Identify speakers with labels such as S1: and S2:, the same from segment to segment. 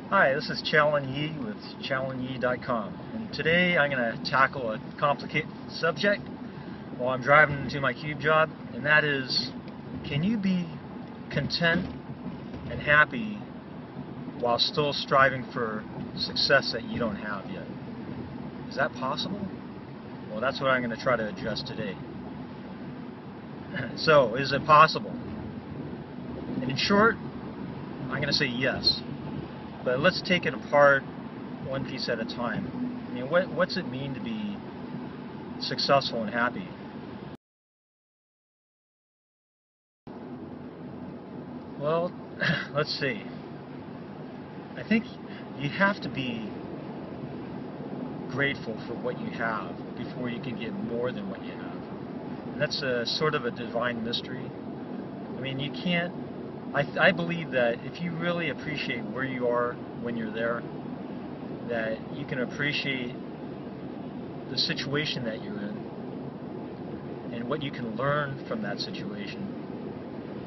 S1: Hi, this is Challen with ChallenYee.com, and today I'm going to tackle a complicated subject while I'm driving to my cube job, and that is, can you be content and happy while still striving for success that you don't have yet? Is that possible? Well, that's what I'm going to try to address today. So, is it possible? And in short, I'm going to say yes. But let's take it apart one piece at a time. I mean, what's it mean to be successful and happy? Well, let's see. I think you have to be grateful for what you have before you can get more than what you have. And that's a sort of a divine mystery. I mean, you can't. I believe that if you really appreciate where you are when you're there, that you can appreciate the situation that you're in and what you can learn from that situation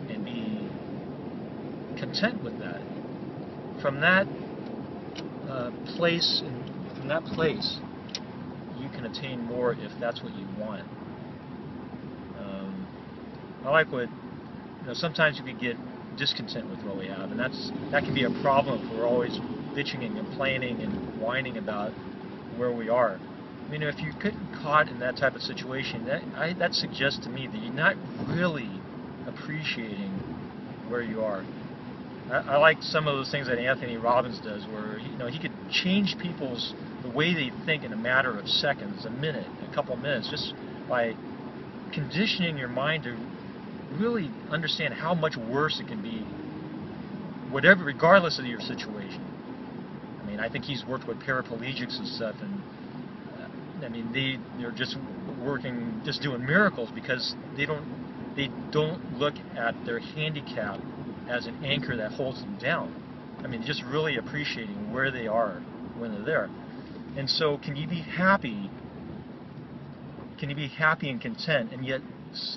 S1: and be content with that. From that place, you can attain more if that's what you want. I like what, sometimes you could get discontent with what we have, and that can be a problem if we're always bitching and complaining and whining about where we are. I mean, if you get caught in that type of situation, that suggests to me that you're not really appreciating where you are. I like some of those things that Anthony Robbins does, where he could change the way they think in a matter of seconds, a minute, a couple of minutes, just by conditioning your mind to really understand how much worse it can be, regardless of your situation. I mean, I think he's worked with paraplegics and stuff, and I mean, they're just doing miracles because they don't look at their handicap as an anchor that holds them down. I mean, just really appreciating where they are when they're there. And so, can you be happy? Can you be happy and content, and yet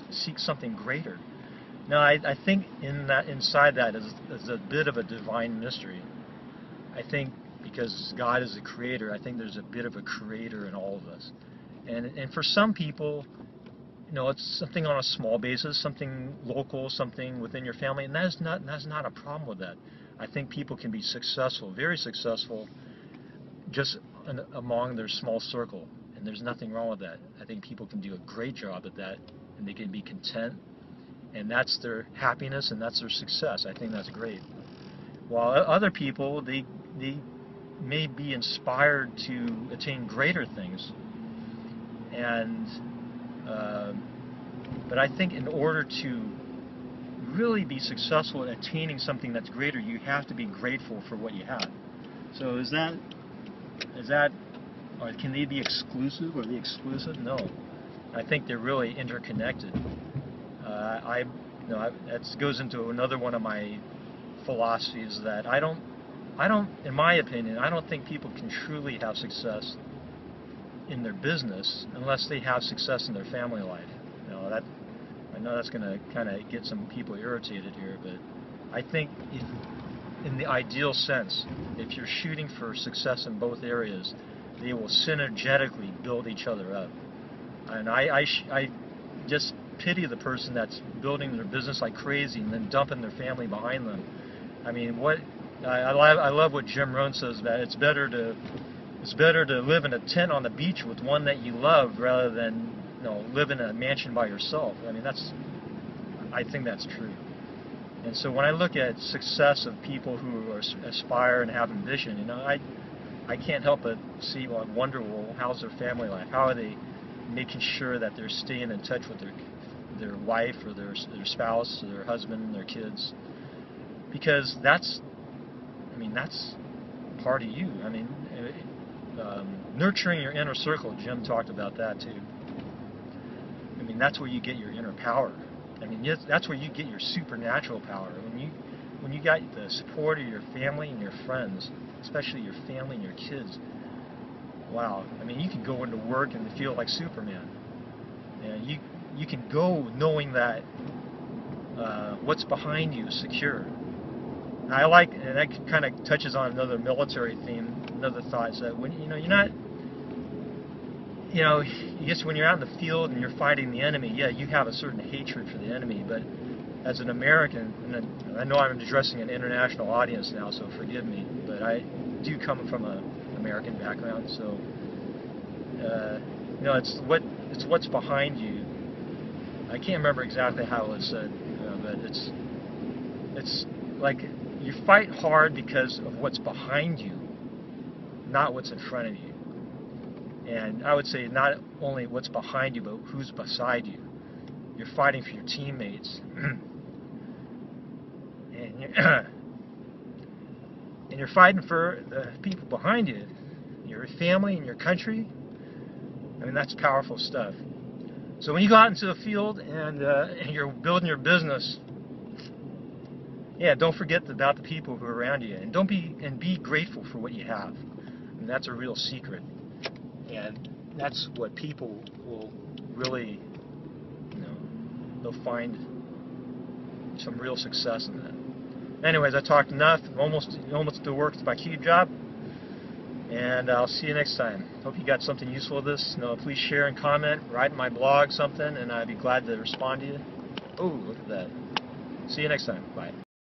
S1: seek something greater? Now, I think inside that is a bit of a divine mystery. I think because God is a creator, I think there's a bit of a creator in all of us. And for some people, it's something on a small basis, something local, something within your family, and that's not a problem with that. I think people can be successful, very successful, just among their small circle, and there's nothing wrong with that. I think people can do a great job at that, and they can be content, and that's their happiness and that's their success. I think that's great. While other people, they may be inspired to attain greater things, and but I think in order to really be successful in attaining something that's greater, you have to be grateful for what you have. So is that, or can they be exclusive? Are they exclusive? No. I think they're really interconnected. That goes into another one of my philosophies, that I don't, in my opinion, I don't think people can truly have success in their business unless they have success in their family life. I know that's going to kind of get some people irritated here, but I think in the ideal sense, if you're shooting for success in both areas, they will synergetically build each other up. And I just pity the person that's building their business like crazy and then dumping their family behind them. I mean, I love what Jim Rohn says, that it's better to live in a tent on the beach with one that you love rather than live in a mansion by yourself. I mean, I think that's true. And so when I look at success of people who aspire and have ambition, I can't help but wonder, well, how's their family life? How are they making sure that they're staying in touch with their wife or their spouse or their husband, their kids? Because that's part of you. I mean, nurturing your inner circle, Jim talked about that too. I mean, that's where you get your inner power. I mean, that's where you get your supernatural power. When you got the support of your family and your friends, especially your family and your kids, wow. I mean, you can go into work and feel like Superman. And you can go knowing that what's behind you is secure. I like, and that kind of touches on another military theme, another thought, is that when, you're not, I guess when you're out in the field and you're fighting the enemy, yeah, you have a certain hatred for the enemy, but as an American, and I know I'm addressing an international audience now, so forgive me, but I do come from an American background, so it's what's behind you. I can't remember exactly how it was said, but it's like you fight hard because of what's behind you, not what's in front of you. And I would say not only what's behind you, but who's beside you. You're fighting for your teammates. and you're fighting for the people behind you, your family and your country. I mean, that's powerful stuff. So when you go out into the field and you're building your business, yeah, don't forget about the people who are around you, and be grateful for what you have. And that's a real secret. And that's what people will really, they'll find some real success in that. Anyways, I talked enough. Almost to work with my cube job. And I'll see you next time. Hope you got something useful with this. Please share and comment, write in my blog something, and I'd be glad to respond to you. Oh, look at that. See you next time. Bye.